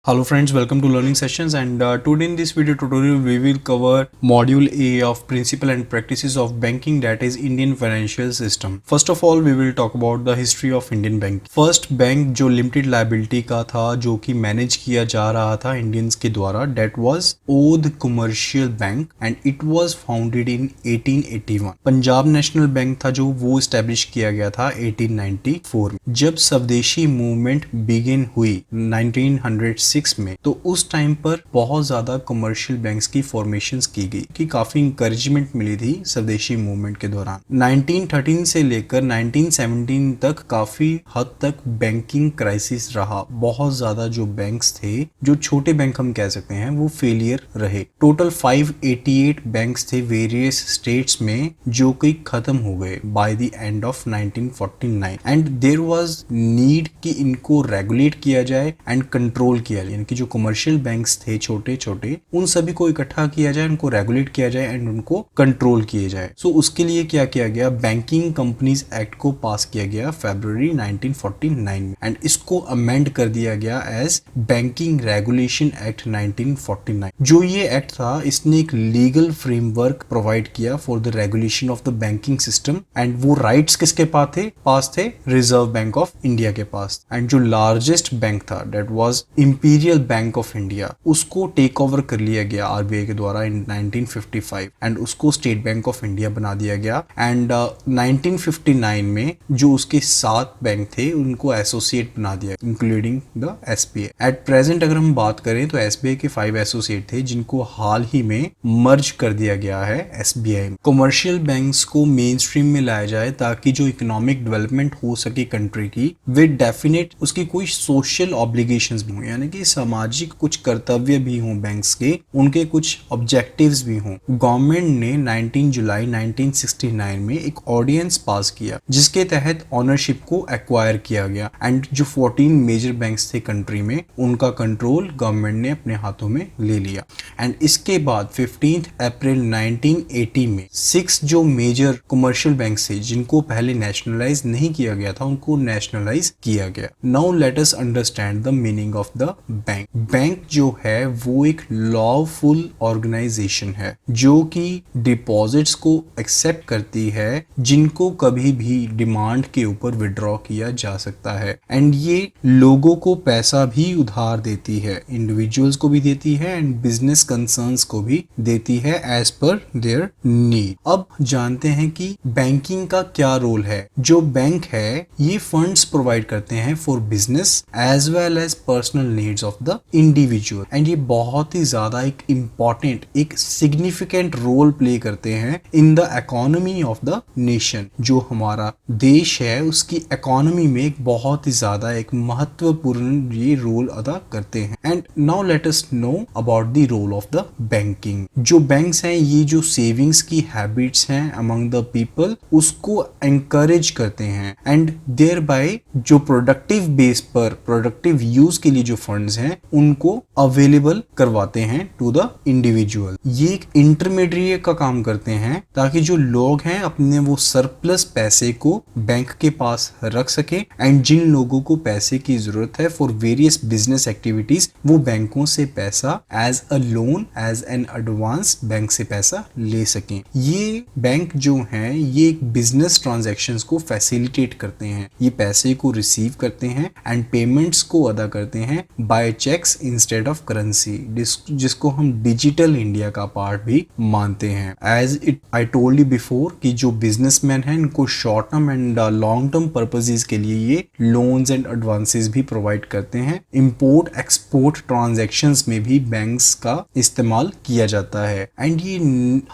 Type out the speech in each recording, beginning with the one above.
Hello friends, welcome to learning sessions and today in this video tutorial we will cover module A of principle and practices of banking, that is Indian financial system. First of all we will talk about the history of Indian bank. First bank जो limited liability का था, जो कि manage किया जा रहा था Indians के द्वारा, that was Oudh commercial bank and it was founded in 1881. Punjab national bank था जो वो एस्टेब्लिश किया गया था 1894 में. जब स्वदेशी मूवमेंट बिगिन हुई 1906 में, तो उस टाइम पर बहुत ज्यादा कमर्शियल बैंक्स की फॉर्मेशंस की गई कि काफी इंकरेजमेंट मिली थी स्वदेशी मूवमेंट के दौरान. 1913 से लेकर 1917 तक काफी हद तक बैंकिंग क्राइसिस रहा. बहुत ज्यादा जो बैंक्स थे, जो छोटे बैंक हम कह सकते हैं, वो फेलियर रहे. टोटल 588 बैंक्स थे वेरियस स्टेट्स में जो कि खत्म हो गए by the end of 1949 and there was need कि इनको रेगुलेट किया जाए एंड कंट्रोल किया जाए. यानी कि जो कमर्शियल बैंक्स थे छोटे छोटे, उन सभी को इकट्ठा किया जाए, उनको रेगुलेट किया जाए एंड उनको कंट्रोल किया जाए. सो उसके लिए क्या किया गया, बैंकिंग कंपनीज एक्ट को पास किया गया फरवरी 1949 में एंड इसको अमेंड कर दिया गया एज बैंकिंग रेगुलेशन एक्ट 1949. जो ये एक्ट था, इसने एक लीगल फ्रेमवर्क प्रोवाइड किया for the regulation of the banking system and वो राइट्स किसके पास थे रिजर्व बैंक ऑफ इंडिया के पास. एंड जो लार्जेस्ट बैंक था, that was imperial bank of India, उसको टेक ओवर कर लिया गया आरबीआई के द्वारा इन 1955 एंड उसको स्टेट बैंक ऑफ इंडिया बना दिया गया. एंड 1959 में जो उसके 7 बैंक थे उनको एसोसिएट बना दिया, including the SBI. At present अगर हम बात करें तो एसबीआई के 5 एसोसिएट थे जिनको हाल ही में मर्ज कर दिया गया है एसबीआई में. कमर्शियल बैंक्स को मेन स्ट्रीम में लाया जाए ताकि जो इकोनॉमिक डेवलपमेंट हो सके कंट्री की, विद डेफिनेट उसकी कोई सोशल ऑब्लिगेशंस भी हो, यानी कि सामाजिक कुछ कर्तव्य भी हों बैंक्स के, उनके कुछ ऑब्जेक्टिव्स भी हों. गवर्नमेंट ने 19 जुलाई 1969 में एक ऑर्डिनेंस पास किया जिसके तहत ओनरशिप को एक्वायर किया गया एंड जो 14 मेजर बैंक्स थे कंट्री में, उनका कंट्रोल गवर्नमेंट ने अपने हाथों में ले लिया. एंड इसके बाद 15 अप्रैल 1980 में 6 जो मेजर कमर्शियल बैंक्स थे जिनको पहले नेशनलाइज नहीं किया गया था, उनको नेशनलाइज किया गया. Now let us understand the meaning of the bank. Bank जो है वो एक लॉफुल ऑर्गेनाइजेशन है जो कि डिपॉजिट्स को एक्सेप्ट करती है जिनको कभी भी डिमांड के ऊपर विड्रॉ किया जा सकता है. एंड ये लोगों को पैसा भी उधार देती है, इंडिविजुअल्स को भी देती है एंड बिजनेस कंसर्न्स को भी देती है एज पर देयर नीड. अब जानते हैं कि बैंकिंग का क्या रोल है. जो बैंक है ये फंड्स प्रोवाइड करते हैं for business as well as personal needs of the individual and ये बहुत ही ज्यादा एक इम्पॉर्टेंट, एक सिग्निफिकेंट रोल प्ले करते हैं in the economy of the nation. जो हमारा देश है उसकी इकोनॉमी में एक बहुत ही ज्यादा एक महत्वपूर्ण ये रोल अदा करते हैं. And now let us know about the role of the banking. जो बैंक्स हैं ये जो सेविंग्स की हैबिट्स हैं अमंग द पीपल, उसको एनकरेज करते हैं एंड देयर बाय जो प्रोडक्टिव बेस पर प्रोडक्टिव यूज के लिए जो फंड्स हैं उनको अवेलेबल करवाते हैं टू द इंडिविजुअल. ये एक इंटरमीडिएट का काम करते हैं ताकि जो लोग हैं अपने वो सरप्लस पैसे को बैंक के पास रख सके एंड जिन लोगों को पैसे की जरूरत है फॉर वेरियस बिजनेस एक्टिविटीज, वो बैंकों से पैसा as a loan, as an advance bank से पैसा ले सकें. ये बैंक जो है ये एक बिजनेस ट्रांजैक्शंस को फैसिलिटेट करते हैं. ये पैसे को रिसीव करते हैं एंड पेमेंट्स को अदा करते हैं by cheques instead of currency, जिसको हम डिजिटल इंडिया का पार्ट भी मानते हैं. As it I told you before कि जो बिजनेसमैन हैं इनको short term and long term purposes के लिए ये लोन्स एंड एडवांसेस भी प्रोवाइड करते हैं. इंपोर्ट एक्सपोर्ट ट्रांजैक्शंस में भी बैंक्स का इस्तेमाल किया जाता है. एंड ये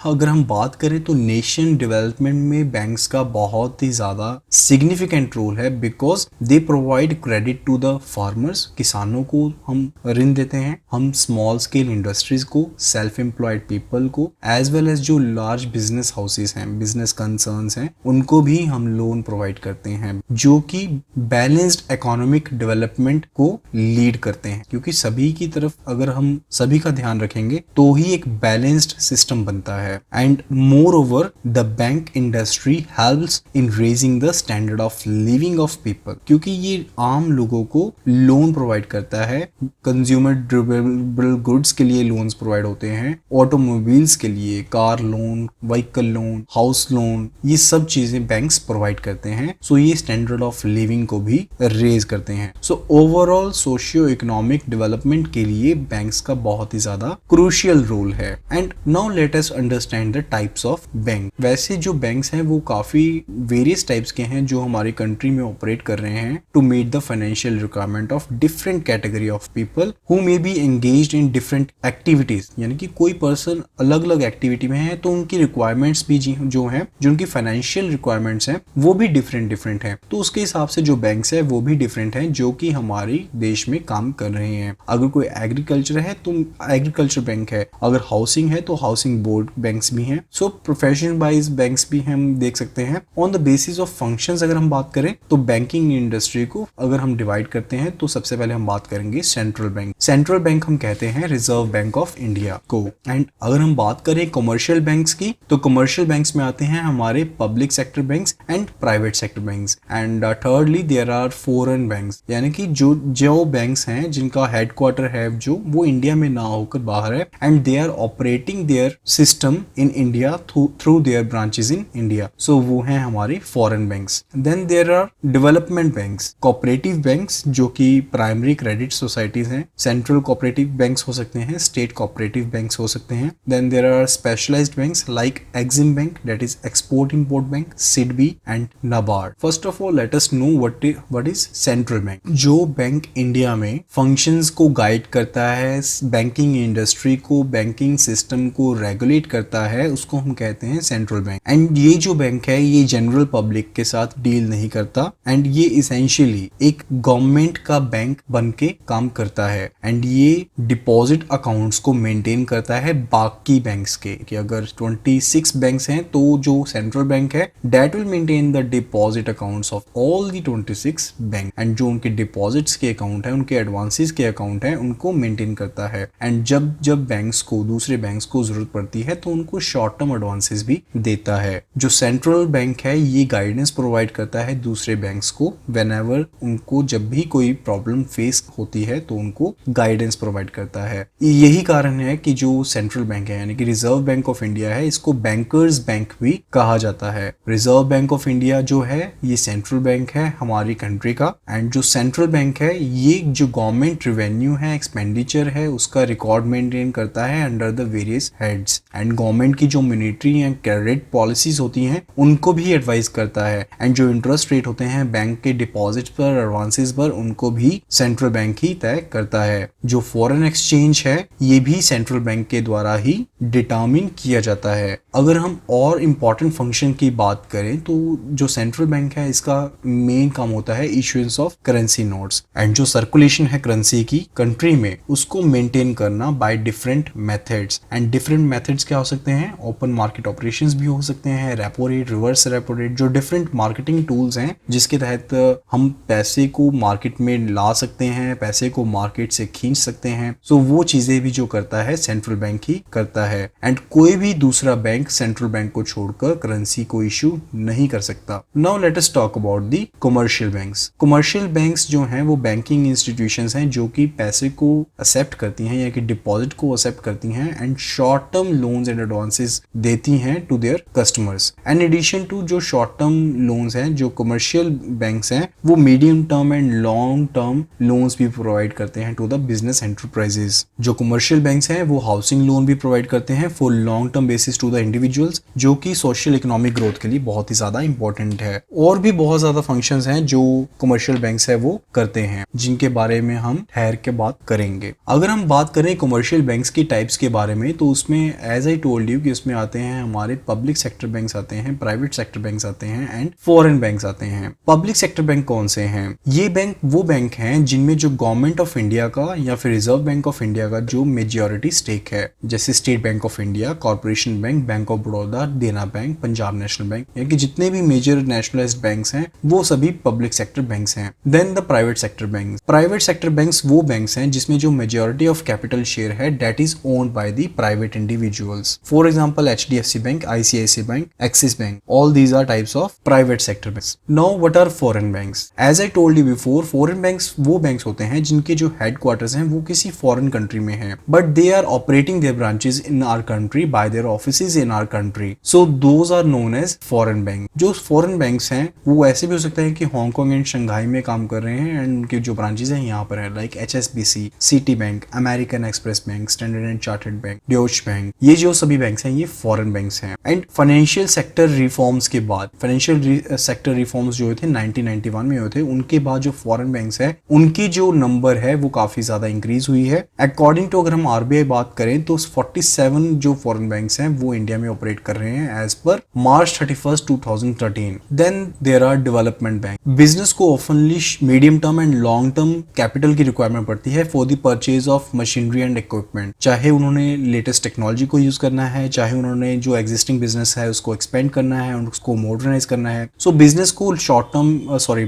अगर हम बात करें तो नेशन डेवलपमेंट में बैंक्स का बहुत ही ज्यादा सिग्निफिकेंट रोल है because they provide credit to the farmers. किसानों को हम ऋण देते हैं, हम स्मॉल स्केल इंडस्ट्रीज को, सेल्फ एम्प्लॉयड पीपल को, एज वेल एज जो लार्ज बिजनेस हाउसेस हैं, बिजनेस कंसर्न्स हैं, उनको भी हम लोन प्रोवाइड करते हैं जो कि बैलेंस्ड इकोनॉमिक डेवलपमेंट को लीड करते हैं. क्योंकि सभी की तरफ अगर हम सभी का ध्यान रखेंगे तो ही एक बैलेंस्ड सिस्टम बनता है. And more over the bank industry helps in raising the standard of living of people, क्योंकि ये आम लोगों को लोन प्रोवाइड करता है है, कंज्यूमर ड्यूरेबल गुड्स के लिए लोन्स प्रोवाइड होते हैं, ऑटोमोबाइल्स के लिए car loan, vehicle loan, house loan, ये सब चीजें बैंक्स प्रोवाइड करते हैं। सो ये स्टैंडर्ड ऑफ लिविंग को भी रेज करते हैं। So overall socio economic development के लिए बैंक्स का बहुत ही ज्यादा क्रूशियल रोल है। And now let us understand the types of bank. वैसे जो बैंक्स हैं वो काफी वेरियस टाइप्स के हैं जो हमारी कंट्री में ऑपरेट कर रहे हैं to meet the financial requirement of different category of people who may be engaged in different activities. यानी कि कोई पर्सन अलग अलग एक्टिविटी में है तो उनकी रिक्वायरमेंट्स भी जो है, जो उनकी फाइनेंशियल रिक्वायरमेंट्स हैं वो भी डिफरेंट है। तो उसके हिसाब से जो बैंक्स है वो भी डिफरेंट है जो कि हमारे देश में काम कर रहे हैं। अगर कोई एग्रीकल्चर है तो एग्रीकल्चर बैंक है, अगर हाउसिंग है तो हाउसिंग बोर्ड बैंक्स भी हैं। सो प्रोफेशन वाइज बैंक्स भी हम देख सकते हैं। On the basis of functions अगर हम बात करें तो बैंकिंग इंडस्ट्री को अगर हम डिवाइड करते हैं तो सबसे पहले हम बात करेंगे सेंट्रल बैंक। सेंट्रल बैंक हम कहते हैं रिजर्व बैंक ऑफ इंडिया को। एंड अगर हम बात करें कमर्शियल बैंक्स की तो कमर्शियल बैंक्स में आते हैं हमारे public sector banks and private sector banks. And thirdly there are foreign banks, यानी कि जो बैंक्स हैं जिनका हेडक्वार्टर है जो वो इंडिया में ना होकर बाहर है and they are operating their system in India through their branches in India. So वो हैं हमारे foreign banks. Then there are development banks, cooperative banks जो कि प्राइमरी क्रेडिट सोसाइटीज हैं। सेंट्रल कोऑपरेटिव बैंक्स हो सकते हैं, स्टेट कोऑपरेटिव बैंक्स हो सकते हैं। Then there are specialised banks like EXIM bank, that is export import bank, SIDBI and NABARD. First of all let us know what is central bank. जो bank India में functions को guide करता है, बैंकिंग इंडस्ट्री को, banking system को regulate करता है, उसको हम कहते हैं सेंट्रल बैंक। एंड ये जो बैंक है ये जनरल पब्लिक के साथ डील नहीं करता एंड ये इसेंशियली एक गवर्नमेंट का बैंक बन के काम करता है। एंड ये डिपॉजिट अकाउंट्स को मेंटेन करता है बाकी बैंक्स के, कि अगर 26 बैंक्स हैं तो जो सेंट्रल बैंक है that will maintain the deposit accounts of all the 26 bank. And जो उनके डिपॉजिट्स के अकाउंट है, उनके एडवांसेस के अकाउंट है, उनको मेंटेन करता है। एंड जब बैंक्स को, दूसरे बैंक्स को जरूरत पड़ती है तो उनको शॉर्ट टर्म एडवांसेस भी देता है। जो सेंट्रल बैंक है ये गाइडेंस प्रोवाइड करता है दूसरे बैंक्स को व्हेनेवर उनको जब भी कोई प्रॉब्लम फेस होती है तो उनको गाइडेंस प्रोवाइड करता है। यही कारण है कि जो सेंट्रल बैंक है यानी कि रिजर्व बैंक ऑफ इंडिया है, इसको बैंकर्स बैंक भी कहा जाता है। रिजर्व बैंक ऑफ इंडिया जो है ये सेंट्रल बैंक है हमारी कंट्री का। एंड जो सेंट्रल बैंक है ये जो गवर्नमेंट रेवेन्यू है, एक्सपेंडिचर है, उसका रिकॉर्ड मेंटेन करता है under the various heads. And government की जो मॉनेटरी एंड क्रेडिट पॉलिसीज होती हैं उनको भी एडवाइस करता है। एंड जो इंटरेस्ट रेट होते हैं बैंक के डिपॉजिट पर, एडवांसेस पर, उनको भी सेंट्रल बैंक ही तय करता है। जो फॉरेन एक्सचेंज है ये भी सेंट्रल बैंक के द्वारा ही डिटरमिन किया जाता है। अगर हम और इम्पोर्टेंट फंक्शन की बात करें तो जो सेंट्रल बैंक है इसका मेन काम होता है issuance of currency notes. And जो सर्कुलेशन है करेंसी की कंट्री में उसको मेंटेन करना by different methods. And different methods क्या हो सकते हैं? ओपन मार्केट ऑपरेशंस भी हो सकते हैं, repo rate, reverse repo rate, जो डिफरेंट मार्केटिंग टूल्स हैं जिसके तहत हम पैसे को मार्केट में ला सकते हैं, पैसे को मार्केट से खींच सकते हैं। सो वो चीजें भी जो करता है सेंट्रल बैंक ही करता है। एंड कोई भी दूसरा बैंक सेंट्रल बैंक को छोड़कर करेंसी को इशू नहीं कर सकता। Now let us talk about the commercial banks. Commercial banks जो हैं वो बैंकिंग इंस्टीट्यूशंस हैं जो कि पैसे को एक्सेप्ट करती हैं या कि डिपॉजिट को एक्सेप्ट करती हैं and short term loans and advances देती हैं to their customers. And addition to जो शॉर्ट टर्म लोन्स हैं, जो कमर्शियल बैंक्स हैं वो medium term and long term loans भी प्रोवाइड करते हैं टू द बिजनेस एंटरप्राइजेस। जो कमर्शियल बैंक्स हैं वो हाउसिंग लोन भी प्रोवाइड करते हैं for long term basis to the individuals, जो कि सोशल इकोनॉमिक ग्रोथ के लिए बहुत ही ज्यादा इंपॉर्टेंट है। और भी बहुत ज्यादा फंक्शंस हैं जो कमर्शियल बैंक्स है वो करते हैं जिनके बारे में हम ठहर के बात करेंगे। अगर हम बात करें कमर्शियल बैंक्स की टाइप्स के बारे में तो उसमें एज आई टोल्ड यू कि उसमें आते हैं हमारे पब्लिक सेक्टर बैंक्स आते हैं, प्राइवेट सेक्टर बैंक्स आते हैं एंड फॉरेन बैंक्स आते हैं। पब्लिक सेक्टर बैंक कौन से हैं? ये बैंक वो बैंक हैं जिनमें जो गवर्नमेंट ऑफ इंडिया का या फिर रिजर्व बैंक ऑफ इंडिया का जो मेजॉरिटी स्टेक है, जैसे state bank of India, corporation bank, bank of Baroda, देना बैंक, पंजाब नेशनल बैंक, यानी कि जितने भी मेजर नेशनलाइज्ड बैंक्स हैं वो सभी पब्लिक सेक्टर बैंक्स हैं। Then the private sector bank. Private sector banks वो बैंक्स हैं जिसमें जो मेजॉरिटी ऑफ कैपिटल शेयर है that is owned by the private individuals. For example HDFC bank, ICICI bank, Axis bank, all these are types of private sector banks. Now what are foreign banks? As I told you before, foreign banks वो banks होते हैं जिनके जो headquarters हैं वो किसी foreign country में हैं, but they are operating their branches in our country by their offices in our country, so those are known as foreign bank. जो फॉरेन बैंक्स हैं वो ऐसे भी हो सकता है कि हांगकांग एंड शंघाई में काम कर रहे हैं एंड उनके जो ब्रांचेस हैं यहाँ पर है, like HSBC, Citi bank, American Express bank, Standard and Chartered bank, Deutsche bank, ये जो सभी बैंक्स हैं ये फॉरेन बैंक्स हैं। एंड फाइनेंशियल सेक्टर रिफॉर्म्स के बाद, फाइनेंशियल सेक्टर रिफॉर्म्स जो थे 1991 में हुए थे, उनके बाद जो फॉरेन बैंक्स है उनकी जो नंबर है वो काफी ज्यादा इंक्रीज हुई है। अकॉर्डिंग टू अगर हम RBI बात करें तो 47 जो फॉरेन बैंक्स हैं वो इंडिया में ऑपरेट कर रहे हैं as per March 31st 2013। Then there are development bank. Business को ऑफनली medium term and long term capital की रिक्वायरमेंट पड़ती है for the purchase of machinery and equipment, चाहे उन्होंने लेटेस्ट टेक्नोलॉजी को यूज करना है, चाहे उन्होंने जो एग्जिस्टिंग बिजनेस है उसको एक्सपेंड करना है और उसको मॉडर्नाइज करना है। सो बिजनेस को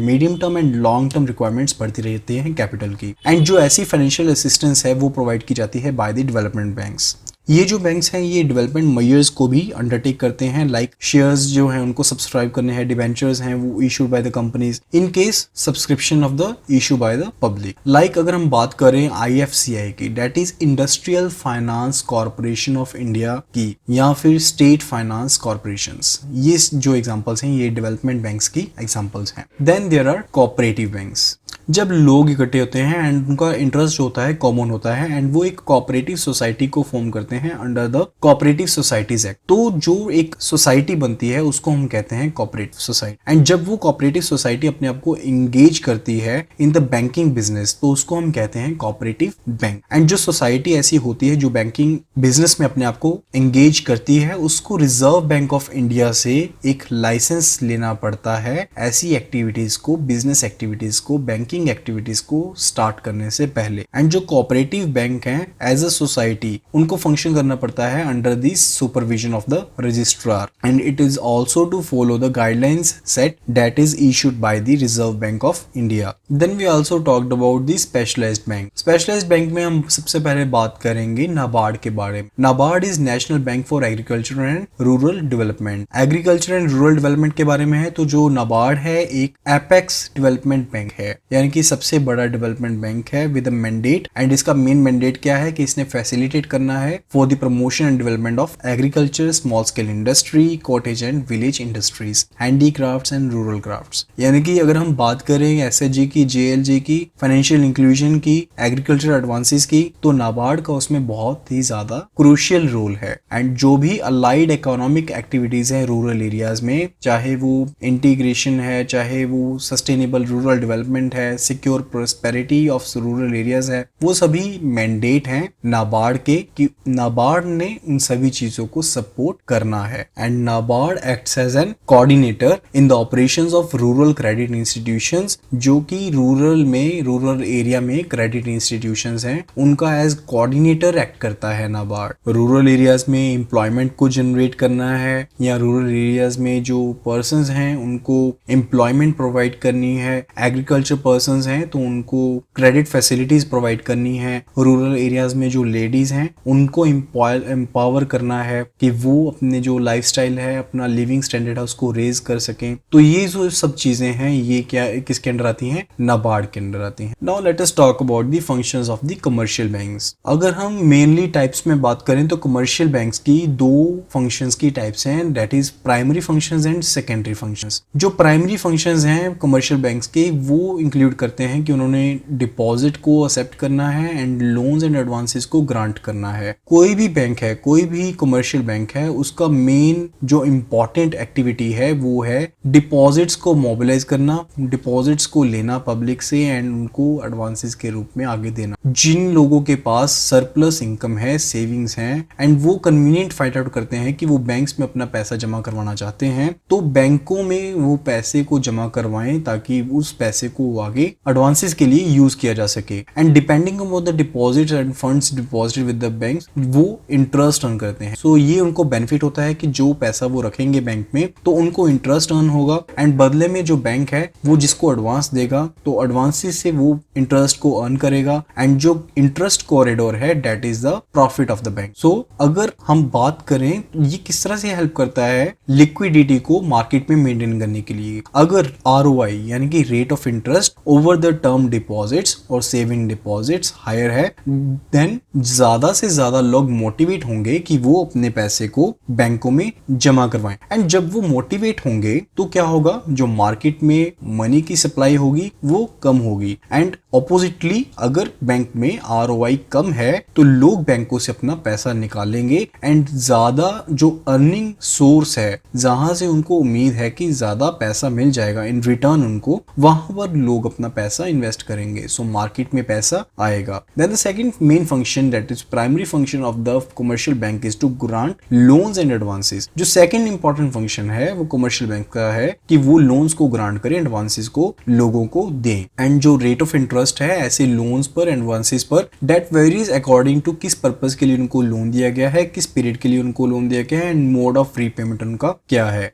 medium term and long term requirements पड़ती रहती है कैपिटल की, एंड जो ऐसी फाइनेंशियल असिस्टेंस है वो प्रोवाइड की जाती है बाय द डेवलपमेंट बैंक्स। ये जो बैंक्स हैं ये डेवलपमेंट मेजर्स को भी अंडरटेक करते हैं, लाइक शेयर्स जो हैं उनको सब्सक्राइब करने हैं, डिबेंचर्स हैं वो issued by the companies in case subscription of the issue by the public. Like अगर हम बात करें IFCI की, that is industrial finance corporation of India की, या फिर स्टेट फाइनेंस कॉर्पोरेशंस, ये जो एग्जांपल्स हैं ये डेवलपमेंट बैंक्स की एग्जांपल्स हैं। Then there are cooperative banks. जब लोग इकट्ठे होते हैं एंड उनका इंटरेस्ट जो होता है कॉमन होता है एंड वो एक कोऑपरेटिव सोसाइटी को फॉर्म करते हैं under the cooperative societies act, तो जो एक सोसाइटी बनती है उसको हम कहते हैं कोऑपरेटिव सोसाइटी। एंड जब वो कोऑपरेटिव सोसाइटी अपने आप को एंगेज करती है इन द बैंकिंग बिजनेस तो उसको हम कहते हैं कोऑपरेटिव बैंक। एंड जो सोसाइटी ऐसी होती है जो बैंकिंग बिजनेस में अपने आप को एंगेज करती है उसको रिजर्व बैंक ऑफ इंडिया से एक लाइसेंस लेना पड़ता है ऐसी एक्टिविटीज को, बिजनेस एक्टिविटीज को, बैंकिंग एक्टिविटीज को स्टार्ट करने से पहले। एंड जो कोऑपरेटिव बैंक हैं एज अ सोसाइटी उनको फंक्शन करना पड़ता है under the supervision of the registrar, and it is also to follow the guidelines set that is issued by the Reserve Bank of India. Then we also talked about the specialised bank. Specialised bank में हम सबसे पहले बात करेंगे नाबार्ड के बारे में। NABARD is national bank for agriculture and rural development. Agriculture and rural development के बारे में है तो जो नाबार्ड है एक एपेक्स डेवलपमेंट बैंक है, यानी कि सबसे बड़ा डेवलपमेंट बैंक है विद अ मैंडेट। एंड इसका मेन मैंडेट क्या है कि इसने फैसिलिटेट करना है for the promotion and development of agriculture, small scale industry, cottage and village industries, handicrafts and rural crafts. यानी कि अगर हम बात करें SHG की, JLG की, फाइनेंशियल इंक्लूजन की, एग्रीकल्चर एडवांसेस की, तो नाबार्ड का उसमें बहुत ही ज्यादा क्रूशियल रोल है। एंड जो भी अलाइड इकोनॉमिक एक्टिविटीज है रूरल एरियाज में, चाहे वो इंटीग्रेशन है, चाहे वो सस्टेनेबल रूरल डेवलपमेंट है, secure prosperity of rural areas है, वो सभी मैंडेट हैं नाबार्ड के कि नाबार्ड ने उन सभी चीजों को सपोर्ट करना है। And NABARD acts as an coordinator in the operations of rural credit institutions, जो कि रूरल एरिया में क्रेडिट इंस्टीट्यूशंस हैं उनका एज कोऑर्डिनेटर एक्ट करता है नाबार्ड। रूरल एरियाज में एम्प्लॉयमेंट को जनरेट करना है या रूरल एरियाज में जो पर्संस हैं उनको एम्प्लॉयमेंट प्रोवाइड करनी है, एग्रीकल्चर पर्संस हैं तो उनको क्रेडिट फैसिलिटीज प्रोवाइड करनी है, रूरल एरियाज में जो लेडीज हैं उनको एम्पावर करना है कि वो अपने जो लाइफस्टाइल है, अपना लिविंग स्टैंडर्ड है उसको रेज कर सकें। तो ये जो सब चीजें हैं ये क्या किसके अंडर आती हैं? नाबार्ड के अंडर आती हैं। Now let us talk about the functions of the commercial banks. अगर हम मेनली टाइप्स में बात करें तो कमर्शियल बैंक्स की दो फंक्शंस की टाइप्स हैं, that is primary functions and secondary functions. जो प्राइमरी फंक्शंस हैं कमर्शियल बैंक्स के वो इंक्लूड करते हैं कि उन्होंने डिपॉजिट को एक्सेप्ट करना है एंड लोन्स एंड एडवांसेस को ग्रांट करना है। कोई भी बैंक है, कोई भी कमर्शियल बैंक है, उसका मेन जो इंपॉर्टेंट एक्टिविटी है वो है डिपॉजिट्स को मोबिलाइज करना, डिपॉजिट्स को लेना पब्लिक से एंड उनको एडवांसेस के रूप में आगे देना। जिन लोगों के पास सरप्लस इनकम है, सेविंग्स हैं एंड वो कन्वीनियंट फाइंड आउट करते हैं कि वो बैंक्स में अपना पैसा जमा करवाना चाहते हैं, तो बैंकों में वो पैसे को जमा करवाएं ताकि उस पैसे को आगे एडवांसेस के लिए यूज किया जा सके। And depending on the deposits end funds deposited with the banks, वो इंटरेस्ट अर्न करते हैं। सो ये उनको बेनिफिट होता है कि जो पैसा वो रखेंगे बैंक में तो उनको इंटरेस्ट अर्न होगा, एंड बदले में जो बैंक है वो जिसको एडवांस देगा तो एडवांसेस से वो इंटरेस्ट को अर्न करेगा, एंड जो इंटरेस्ट कॉरिडोर है that is the profit of the bank. So अगर हम बात करें ये किस तरह से हेल्प करता है लिक्विडिटी को मार्केट में मेंटेन करने के लिए। अगर आरओआई यानी कि rate of interest over the term deposits और सेविंग डिपॉजिट्स हायर है, देन ज्यादा से ज्यादा लोग मोटिवेट होंगे कि वो अपने पैसे को बैंकों में जमा करवाएं, एंड जब वो मोटिवेट होंगे तो क्या होगा, जो मार्केट में मनी की सप्लाई होगी वो कम होगी, एंड ऑपोजिटली अगर बैंक में आरओआई कम है तो लोग बैंकों से अपना पैसा निकालेंगे, एंड ज्यादा जो अर्निंग सोर्स है जहां से उनको उम्मीद है कि ज्यादा पैसा मिल जाएगा इन रिटर्न उनको, वहां पर लोग अपना पैसा इन्वेस्ट करेंगे। सो मार्केट में पैसा आएगा। Then the second main function that is primary function of the commercial bank is to grant loans and advances. जो सेकंड इंपॉर्टेंट फंक्शन है वो कमर्शियल बैंक का है कि वो लोन्स को ग्रांट करें, एडवांसेस को लोगों को दें, एंड जो रेट ऑफ इंटरेस्ट है ऐसे लोन्स पर, एडवांसेस पर, दैट वेरीज अकॉर्डिंग टू किस पर्पस के लिए उनको लोन दिया गया है, किस पीरियड के लिए उनको लोन दिया गया है, एंड मोड ऑफ रीपेमेंट उनका क्या है।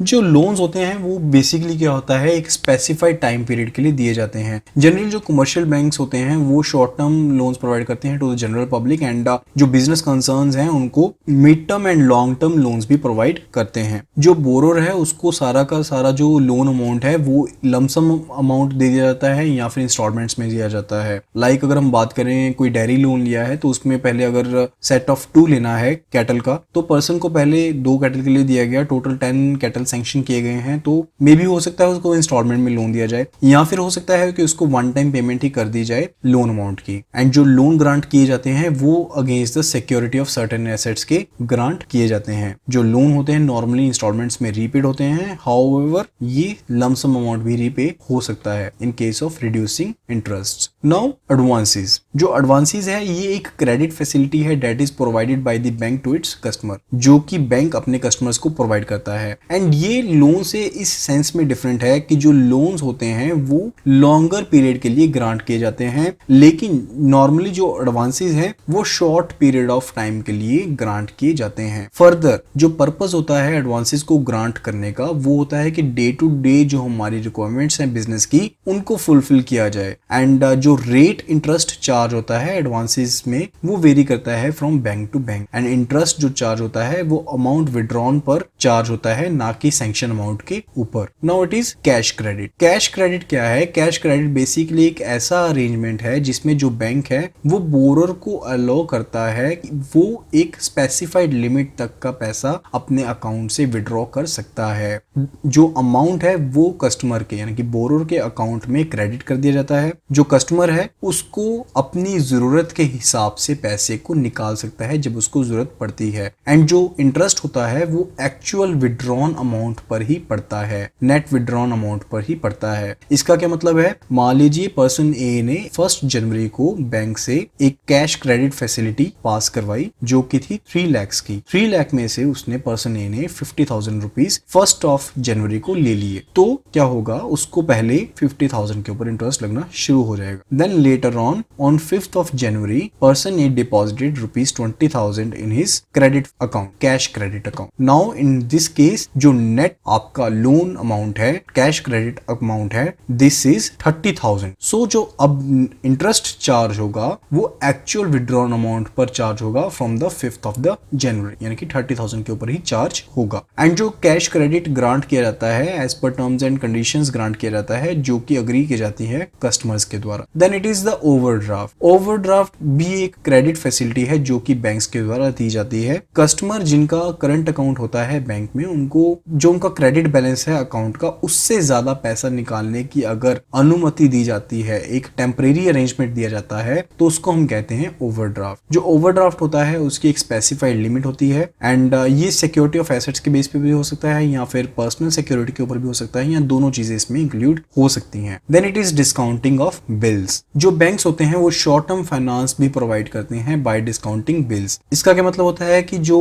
जो लोन्स होते हैं वो बेसिकली क्या होता है, एक स्पेसिफाइड टाइम पीरियड के लिए दिए जाते हैं। जनरली जो कमर्शियल बैंक्स होते हैं वो शॉर्ट टर्म लोन्स प्रोवाइड करते हैं to the general public, and जो बिजनेस कंसर्न्स हैं उनको mid term and long term loans भी प्रोवाइड करते हैं। जो बोरोर है उसको सारा का सारा जो लोन अमाउंट है वो लमसम अमाउंट दे दिया जाता है या फिर इंस्टॉलमेंट्स में दिया जाता है। लाइक अगर हम बात करें कोई डेयरी लोन लिया है तो उसमें पहले अगर सेट ऑफ 2 लेना है कैटल का तो पर्सन को पहले 2 कैटल के लिए दिया गया, टोटल 10 कैटल सैंक्शन किए गए हैं, तो मे भी हो सकता है उसको इंस्टॉलमेंट में लोन दिया जाए, या फिर हो सकता है कि उसको वन टाइम पेमेंट ही कर दी जाए लोन अमाउंट की। एंड जो लोन ग्रांट किए जाते हैं वो against the security of certain assets के ग्रांट किए जाते हैं। जो लोन होते हैं नॉर्मली इंस्टॉलमेंट्स में रीपेड होते हैं, हाउएवर ये लमसम अमाउंट भी रीपे हो सकता है in case of reducing interest. Now advances. जो एडवांसेस है ये एक क्रेडिट फैसिलिटी है that is provided by the bank to its customer, जो कि बैंक अपने कस्टमर्स को प्रोवाइड करता है। एंड ये लोन से इस सेंस में डिफरेंट है कि जो लोन्स होते हैं वो लॉन्गर पीरियड के लिए ग्रांट किए जाते हैं, लेकिन नॉर्मली जो एडवांसेस हैं वो शॉर्ट पीरियड ऑफ टाइम के लिए ग्रांट किए जाते हैं। फर्दर जो पर्पस होता है एडवांसेस को ग्रांट करने का वो होता है कि डे टू डे जो हमारी रिक्वायरमेंट्स हैं बिजनेस की उनको फुलफिल किया जाए, एंड जो रेट इंटरेस्ट चार्ज होता है एडवांसेस में वो वेरी करता है from bank to bank, and interest जो चार्ज होता है वो अमाउंट विड्रॉन पर चार्ज होता है, ना कि सैंक्शन अमाउंट के ऊपर। Now it is cash credit. Cash credit क्या है? कैश क्रेडिट बेसिकली एक ऐसा अरेंजमेंट है जिसमें जो बैंक है वो बोरर को अलाउ करता है कि वो एक स्पेसिफाइड लिमिट तक का पैसा अपने अकाउंट से विड्रॉ कर सकता है। जो अमाउंट है वो कस्टमर के यानी कि बोरर के अकाउंट में क्रेडिट कर दिया जाता है। जो कस्टमर है उसको अपनी जरूरत के हिसाब से पैसे को निकाल सकता है जब उसको जरूरत पड़ती है, एंड जो इंटरेस्ट होता है वो एक्चुअल विड्रॉन अमाउंट पर ही पड़ता है, नेट विड्रॉन अमाउंट पर ही पड़ता है। इसका क्या मतलब है? मान लीजिए पर्सन ए ने 1 जनवरी को बैंक से एक कैश क्रेडिट फैसिलिटी पास करवाई जो कि थी 3 लाख की। 3 लाख में से उसने पर्सन ए ने 50,000 रुपीज 1 जनवरी को ले लिए, तो क्या होगा, उसको पहले 50,000 के ऊपर इंटरेस्ट लगना शुरू हो जाएगा। Then later on 5 January person a deposited rupees 20,000 in his credit account, cash credit account. Now in this case जो नेट आपका लोन अमाउंट है, कैश क्रेडिट अमाउंट है, दिस इज 30,000। सो जो अब इंटरेस्ट चार्ज होगा वो एक्चुअल विड्रॉन अमाउंट पर charge होगा फ्रॉम द 5 जनवरी, यानी कि 30,000 के ऊपर ही चार्ज होगा। एंड जो कैश क्रेडिट ग्रांट किया जाता है एज पर टर्म्स एंड कंडीशंस ग्रांट किया जाता है जो कि अग्री की जाती है कस्टमर्स के द्वारा। Then it is the overdraft. Overdraft भी एक क्रेडिट फैसिलिटी है जो कि बैंक्स के द्वारा दी जाती है। कस्टमर जिनका करंट अकाउंट होता है बैंक में, उनको जो उनका क्रेडिट बैलेंस है अकाउंट का उससे ज्यादा पैसा निकालने की अगर अनुमति दी जाती है, एक टेम्परेरी अरेंजमेंट दिया जाता है, तो उसको हम कहते हैं ओवरड्राफ्ट। जो ओवरड्राफ्ट होता है उसकी एक स्पेसिफाइड लिमिट होती है, एंड ये सिक्योरिटी ऑफ एसेट्स के बेस पे भी हो सकता है या फिर पर्सनल सिक्योरिटी के ऊपर भी हो सकता है, या दोनों चीजें इसमें इंक्लूड हो सकती हैं। Then it is discounting of bills. जो बैंक्स होते हैं वो शॉर्ट टर्म फाइनेंस भी प्रोवाइड करते हैं बाय डिस्काउंटिंग बिल्स। इसका क्या मतलब होता है कि जो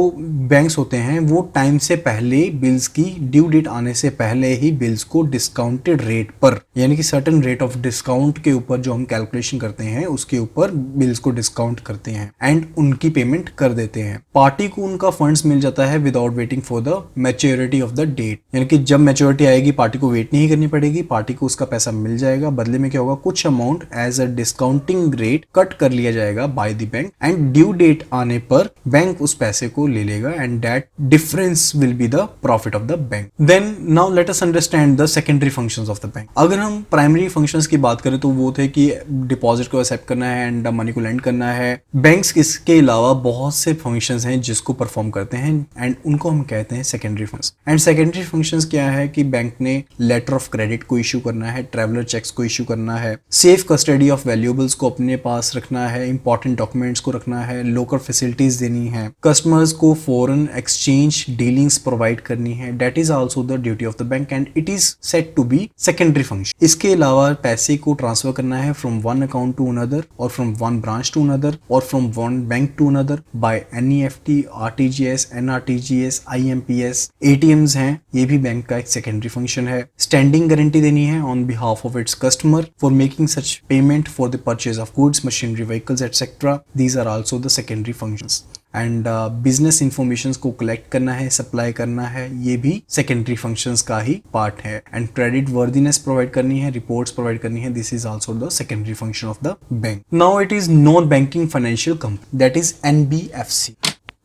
बैंक्स होते हैं वो टाइम से पहले बिल्स की ड्यू डेट आने से पहले ही बिल्स को डिस्काउंटेड रेट पर, यानी कि सर्टेन रेट ऑफ डिस्काउंट के ऊपर जो हम कैलकुलेशन करते हैं उसके ऊपर बिल्स को डिस्काउंट करते हैं एंड उनकी पेमेंट कर देते हैं। पार्टी को उनका फंड्स मिल जाता है without waiting for the maturity of the date, यानी कि जब मैच्योरिटी आएगी पार्टी को वेट नहीं करनी पड़ेगी, पार्टी को उसका पैसा मिल जाएगा। बदले में क्या होगा, कुछ amount as a discounting rate cut कर लिया जाएगा by the bank and due date आने पर बैंक उस पैसे को ले लेगा and that difference will be the profit of the bank. Then now let us understand the secondary functions of the bank. अगर हम प्राइमरी फंक्शंस की बात करें तो वो थे कि डिपॉजिट को एक्सेप्ट करना है एंड मनी को लेंड करना है। बैंक्स इसके अलावा बहुत से फंक्शंस हैं जिसको परफॉर्म करते हैं एंड उनको हम कहते हैं secondary functions. And secondary functions क्या है कि बैंक ने लेटर ऑफ क्रेडिट को इशू करना है, ट्रैवलर चेक्स को इशू करना है, सेफ कस्टडी ऑफ वैल्यूएबल्स को अपने पास रखना है, इंपॉर्टेंट डॉक्यूमेंट्स को रखना है, लोकल फैसिलिटीज देनी है, कस्टमर्स को फॉरेन एक्सचेंज डीलिंग्स प्रोवाइड करनी है। That is also the duty of the bank and it is set to be secondary function. इसके अलावा पैसे को ट्रांसफर करना है from one account to another और from one branch to another और from one bank to another by NEFT, RTGS, NRTGS, IMPS, ATMs हैं, ये भी बैंक का एक सेकेंडरी फंक्शन है। स्टैंडिंग गारंटी देनी है on behalf of its customer for making such payment for the purchase of goods, machinery, vehicles etcetera. These are also the secondary functions. And business information को collect करना है, supply करना है, ये भी सेकेंडरी फंक्शंस का ही पार्ट है। एंड क्रेडिट वर्दीनेस प्रोवाइड करनी है, रिपोर्ट्स प्रोवाइड करनी है, this is also the secondary function of the bank. Now it is non banking financial company, that is NBFC।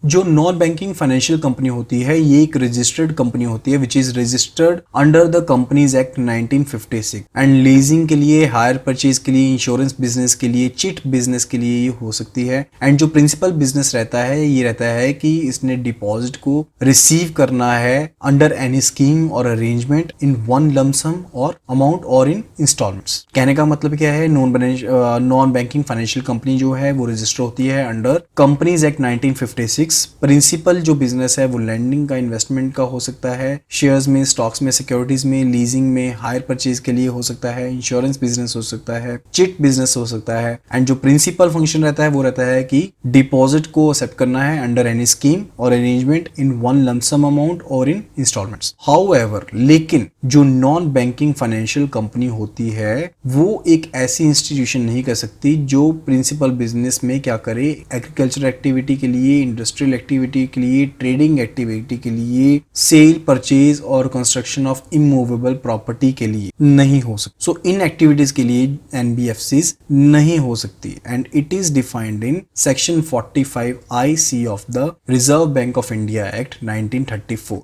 जो नॉन बैंकिंग फाइनेंशियल कंपनी होती है ये एक रजिस्टर्ड कंपनी होती है which is registered under the companies act 1956 and leasing के लिए, hire purchase के लिए, इंश्योरेंस बिजनेस के लिए, चिट बिजनेस के लिए ये हो सकती है। एंड जो प्रिंसिपल बिजनेस रहता है ये रहता है कि इसने डिपॉजिट को रिसीव करना है under any scheme or arrangement in one lump sum or amount or in installments. कहने का मतलब क्या है, नॉन बैंकिंग फाइनेंशियल कंपनी जो है वो रजिस्टर होती है अंडर कंपनीज एक्ट 1956। प्रिंसिपल जो बिजनेस है वो लैंडिंग का, इन्वेस्टमेंट का हो सकता है, शेयर्स में, स्टॉक्स में, सिक्योरिटीज में, लीजिंग में, हायर परचेज के लिए हो सकता है, इंश्योरेंस बिजनेस हो सकता है, चिट बिजनेस हो सकता है। एंड जो प्रिंसिपल फंक्शन रहता है वो रहता है कि डिपॉजिट को एक्सेप्ट करना है under any scheme or arrangement in one lump sum amount or in installments. However, लेकिन जो नॉन बैंकिंग फाइनेंशियल कंपनी होती है वो एक ऐसी इंस्टीट्यूशन नहीं कर सकती जो प्रिंसिपल बिजनेस में क्या करे, एग्रीकल्चर एक्टिविटी के लिए, इंडस्ट्रियल एक्टिविटी के लिए, ट्रेडिंग एक्टिविटी के लिए, सेल, परचेज और कंस्ट्रक्शन ऑफ इमूवेबल प्रॉपर्टी के लिए नहीं हो सकती। सो इन एक्टिविटीज के लिए NBFCs नहीं हो सकती and it is defined in section 45IC of the Reserve Bank of India act 1934।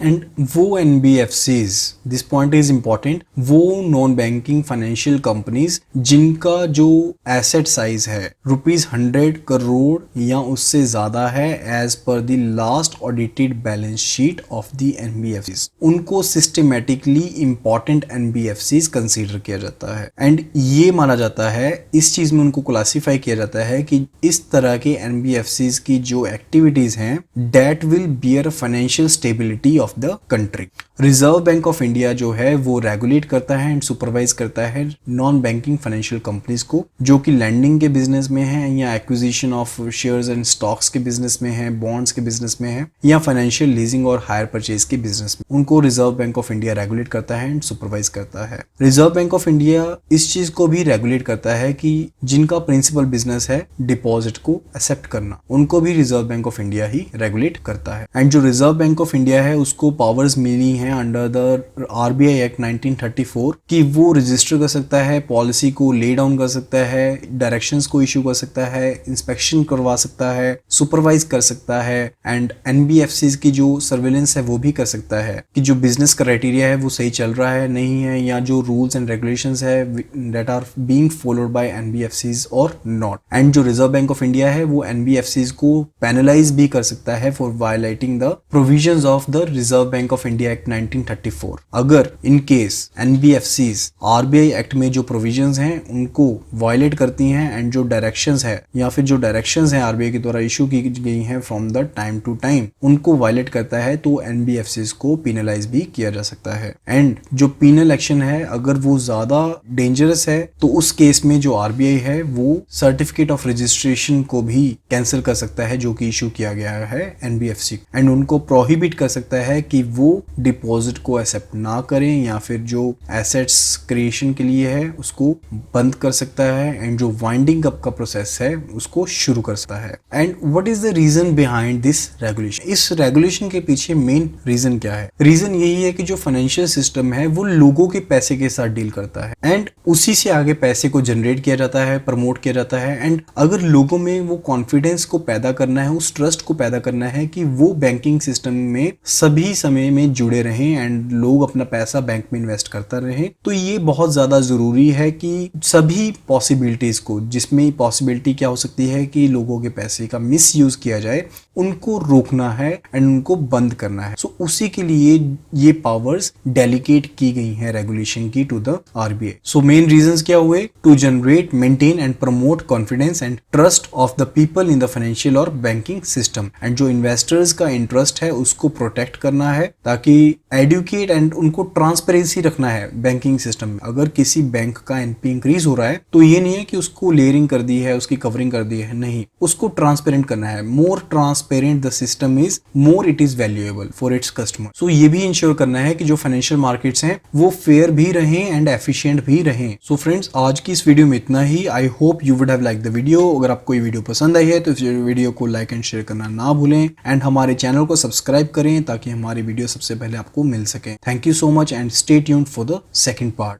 And वो NBFCs, this point is important, वो नॉन बैंकिंग फाइनेंशियल कंपनीज जिनका जो एसेट साइज है ₹100 करोड़ या उससे ज्यादा है as per the last audited balance sheet of the NBFCs, उनको सिस्टमेटिकली इंपॉर्टेंट NBFCs कंसीडर किया जाता है। एंड ये माना जाता है, इस चीज में उनको क्लासीफाई किया जाता है कि इस तरह के NBFCs की जो एक्टिविटीज हैं that will beer financial stability of the country. Reserve Bank of India जो है वो रेगुलेट करता है एंड सुपरवाइज करता है नॉन बैंकिंग फाइनेंशियल कंपनीज को जो कि लैंडिंग के बिजनेस में है या acquisition of shares and stocks के बिजनेस में है, बॉन्ड्स के बिजनेस में है या फाइनेंशियल लीजिंग और हायर परचेज के बिजनेस में। उनको reserve Bank of India regulate करता है एंड सुपरवाइज करता है। रिजर्व बैंक ऑफ इंडिया इस चीज को भी रेगुलेट करता है कि जिनका प्रिंसिपल बिजनेस है डिपॉजिट को एक्सेप्ट करना, उनको भी reserve Bank of India he regulate करता है। एंड जो रिजर्व बैंक ऑफ इंडिया है उसको पावर्स मिली हैं अंडर द RBI एक्ट 1934 कि वो रजिस्टर कर सकता है, पॉलिसी को ले डाउन कर सकता है, डायरेक्शंस को इशू कर सकता है, इंस्पेक्शन करवा सकता है, सुपरवाइज कर सकता है एंड NBFCs की जो सर्वेलेंस है वो भी कर सकता है कि जो बिजनेस क्राइटेरिया है वो सही चल रहा है नहीं है, या जो रूल्स एंड रेगुलेशंस है that are being followed by NBFCs or not. And जो रिजर्व बैंक ऑफ इंडिया है वो NBFCs को पेनलाइज भी कर सकता है for violating the provisions of the Reserve Bank of India act 1934। अगर in case NBFCs RBI act में जो प्रोविजंस हैं उनको वायलेट करती हैं एंड जो डायरेक्शंस है या फिर जो डायरेक्शंस हैं RBI के द्वारा इशू की गई हैं from the time to time उनको वायलेट करता है तो NBFCs को पेनलाइज भी किया जा सकता है। एंड जो पीनल एक्शन है अगर वो ज्यादा डेंजरस है तो उस केस में जो RBI है वो सर्टिफिकेट ऑफ रजिस्ट्रेशन को भी कैंसिल कर सकता है जो कि इशू किया गया है NBFC एंड उनको प्रोहिबिट कर सकता है कि वो डिपॉजिट को एक्सेप्ट ना करें या फिर जो एसेट्स क्रिएशन के लिए है उसको बंद कर सकता है एंड जो वाइंडिंग अप का प्रोसेस है उसको शुरू कर सकता है। And what is the reason behind this regulation? इस रेगुलेशन के पीछे मेन रीजन क्या है? रीजन यही है कि जो फाइनेंशियल सिस्टम है वो लोगों के पैसे के साथ डील करता है एंड उसी से आगे पैसे को जनरेट किया जाता है, प्रमोट किया जाता है। एंड अगर लोगों में वो कॉन्फिडेंस को पैदा करना है, उस ट्रस्ट को पैदा करना है कि वो बैंकिंग सिस्टम में सभी समय में जुड़े रहें एंड लोग अपना पैसा बैंक में इन्वेस्ट करता रहें, तो ये बहुत ज्यादा जरूरी है कि सभी पॉसिबिलिटीज को, जिसमें पॉसिबिलिटी क्या हो सकती है कि लोगों के पैसे का मिस यूज किया जाए, उनको रोकना है एंड उनको बंद करना है। सो उसी के लिए ये पावर्स डेलीगेट की गई हैं रेगुलेशन की to the RBI। So main reasons क्या हुए? To generate, maintain and promote confidence and trust of the people in the financial or banking system and जो इन्वेस्टर्स का इंटरेस्ट है उसको प्रोटेक्ट करना है ताकि एडुकेट एंड उनको ट्रांसपेरेंसी रखना है बैंकिंग सिस्टम में। अगर किसी बैंक का NP इंक्रीज हो रहा है तो ये नहीं है कि उसको लेयरिंग कर दी है, उसकी कवरिंग कर दी है, नहीं, उसको ट्रांसपेरेंट करना है। More transparent the system is, more it is valuable for its customer. So ये भी इंश्योर करना है कि जो फाइनेंशियल मार्केट्स हैं वो फेयर भी रहें एंड एफिशिएंट भी रहें। सो फ्रेंड्स, आज की इस वीडियो में इतना ही। I hope you would have like the video. अगर आपको ये वीडियो पसंद आई है तो इस वीडियो को लाइक एंड शेयर करना ना भूलें एंड हमारे चैनल को सब्सक्राइब करें ताकि हमारी वीडियो सबसे पहले आपको मिल सके। Thank you so much and stay tuned for the second part.